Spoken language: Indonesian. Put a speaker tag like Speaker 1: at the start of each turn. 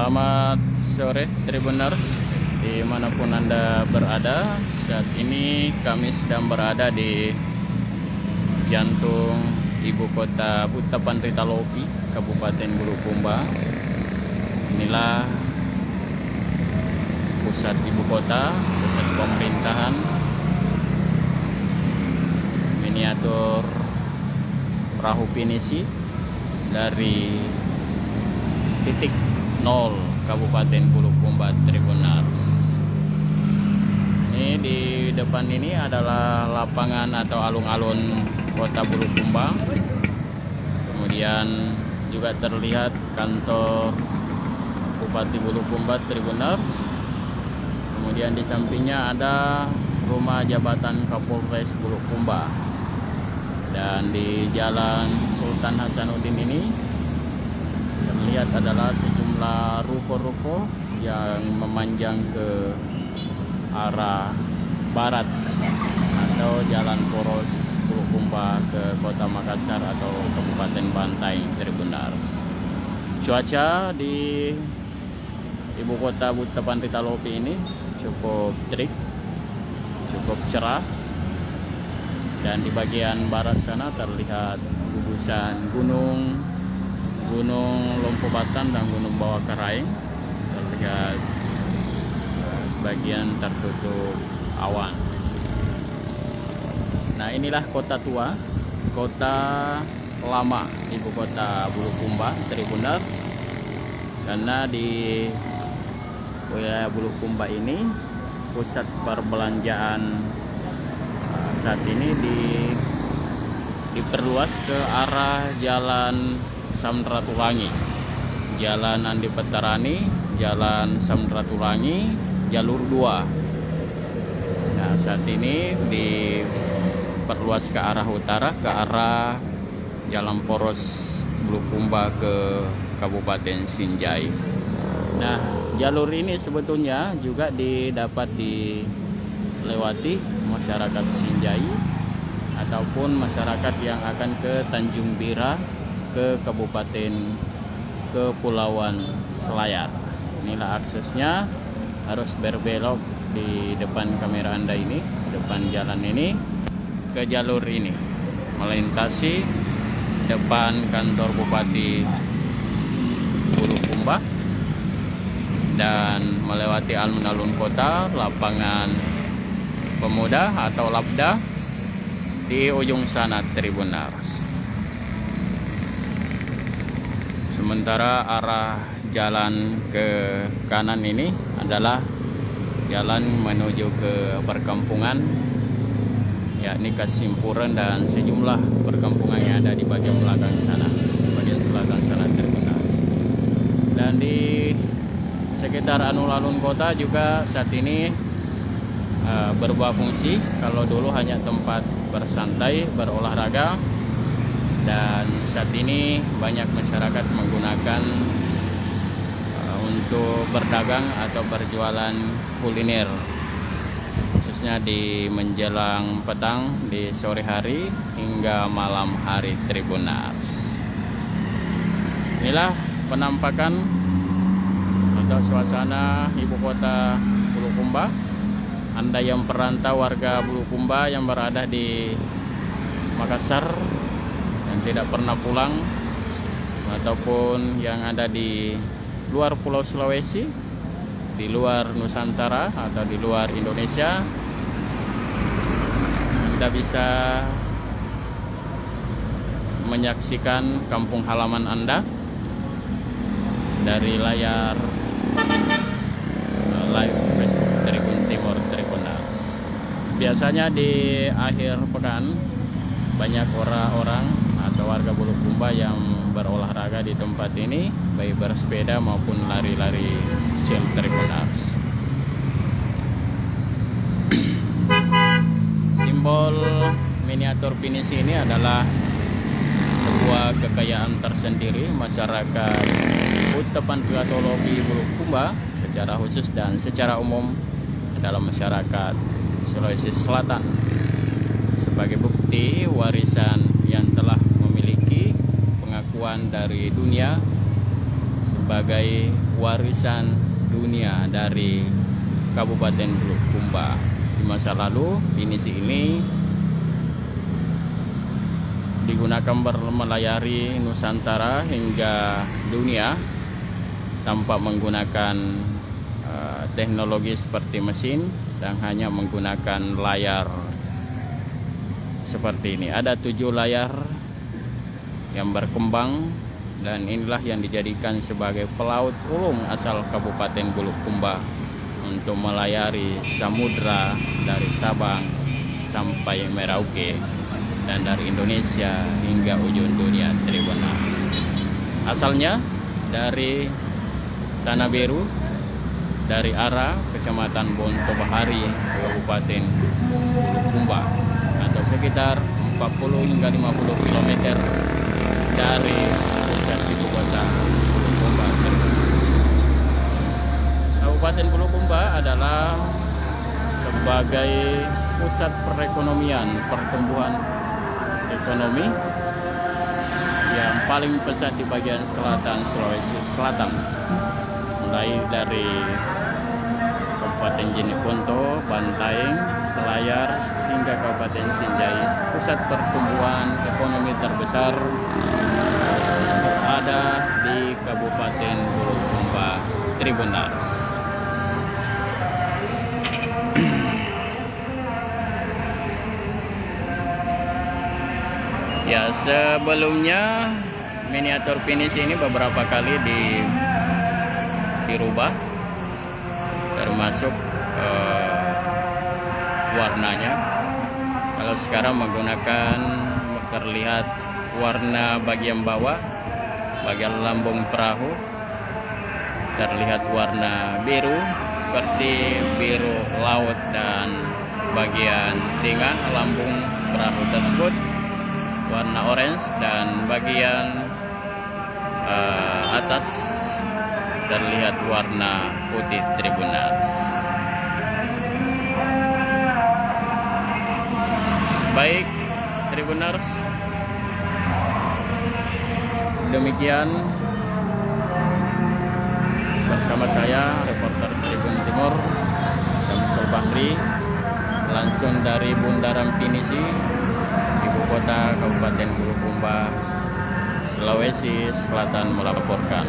Speaker 1: Selamat sore Tribuners, dimanapun Anda berada. Saat ini kami sedang berada di jantung ibu kota Butapan Ritalopi, Kabupaten Bulukumba. Inilah pusat ibu kota, pusat pemerintahan. Miniatur perahu pinisi dari titik 0 Kabupaten Bulukumba Tribuners. Ini di depan ini adalah lapangan atau alun-alun kota Bulukumba. Kemudian juga terlihat kantor Bupati Bulukumba Tribuners. Kemudian di sampingnya ada rumah jabatan Kapolres Bulukumba. Dan di Jalan Sultan Hasanuddin ini terlihat adalah sejumlah ruko-ruko yang memanjang ke arah barat atau Jalan Poros Bulukumba ke Kota Makassar atau Kabupaten Bantaing Tribuners. Cuaca di ibu kota Butapan Ritalopi ini cukup terik, cukup cerah, dan di bagian barat sana terlihat gugusan gunung Lompo Batan dan Gunung Bawah Karaing. Terlihat sebagian tertutup awan. Nah, inilah kota tua, kota lama ibu kota Bulukumba Tribuners. Karena di wilayah Bulukumba ini pusat perbelanjaan saat ini diperluas ke arah Jalan Samratulangi, Jalan Andi Petarani, Jalan Samratulangi, jalur 2. Nah, saat ini diperluas ke arah utara, ke arah Jalan Poros Bulukumba ke Kabupaten Sinjai. Nah, jalur ini sebetulnya juga dapat dilewati masyarakat Sinjai ataupun masyarakat yang akan ke Tanjung Bira, ke Kabupaten Kepulauan Selayar. Inilah aksesnya, harus berbelok di depan kamera Anda ini, depan jalan ini, ke jalur ini, melintasi depan kantor Bupati Bulukumba dan melewati alun-alun kota, lapangan pemuda atau Labda di ujung sana Tribuners. Sementara arah jalan ke kanan ini adalah jalan menuju ke perkampungan, yakni Kasimpuren dan sejumlah perkampungan yang ada di bagian belakang sana, bagian selatan sana Tribuners. Dan di sekitar alun-alun kota juga saat ini berubah fungsi. Kalau dulu hanya tempat bersantai, berolahraga, dan saat ini banyak masyarakat menggunakan untuk berdagang atau berjualan kuliner, khususnya di menjelang petang, di sore hari hingga malam hari Tribuners. Inilah penampakan atau suasana ibu kota Bulukumba. Anda yang perantau warga Bulukumba yang berada di Makassar dan tidak pernah pulang, ataupun yang ada di luar Pulau Sulawesi, di luar Nusantara atau di luar Indonesia, Anda bisa menyaksikan kampung halaman Anda dari layar live Facebook Tribun Timur Tribuners. Biasanya di akhir pekan banyak orang-orang atau warga Bulukumba yang berolahraga di tempat ini, baik bersepeda maupun lari-lari kecil Tribuners. Simbol miniatur pinisi ini adalah sebuah kekayaan tersendiri masyarakat Butapan Ritalopi Bulukumba secara khusus dan secara umum adalah masyarakat Sulawesi Selatan, sebagai bukti warisan yang telah memiliki pengakuan dari dunia sebagai warisan dunia dari Kabupaten Bulukumba. Di masa lalu pinisi ini digunakan melayari Nusantara hingga dunia tanpa menggunakan teknologi seperti mesin dan hanya menggunakan layar seperti ini. Ada 7 layar yang berkembang, dan inilah yang dijadikan sebagai pelaut ulung asal Kabupaten Bulukumba untuk melayari samudra dari Sabang sampai Merauke dan dari Indonesia hingga ujung dunia Tribunal. Asalnya dari Tanah Biru, dari arah Kecamatan Bonto Bahari, Kabupaten Bulukumba, atau sekitar 40 hingga 50 km dari pusat ibu kota Bulukumba. Kabupaten Bulukumba adalah sebagai pusat perekonomian, pertumbuhan ekonomi yang paling pesat di bagian selatan Sulawesi Selatan, mulai dari Kabupaten Jeneponto, Bantaeng, Selayar hingga Kabupaten Sinjai. Pusat pertumbuhan ekonomi terbesar berada di Kabupaten Bulukumba, Tribunals. Ya, sebelumnya miniatur finish ini beberapa kali dirubah, termasuk warnanya. Kalau sekarang menggunakan terlihat warna bagian bawah, bagian lambung perahu terlihat warna biru seperti biru laut, dan bagian tengah lambung perahu tersebut warna orange, dan bagian atas terlihat warna putih Tribunals. Baik Tribunals, demikian bersama saya reporter Tribun Timur Samsul Bahri, langsung dari Bundaran Pinisi, ibu kota Kabupaten Bulukumba, Sulawesi Selatan melaporkan.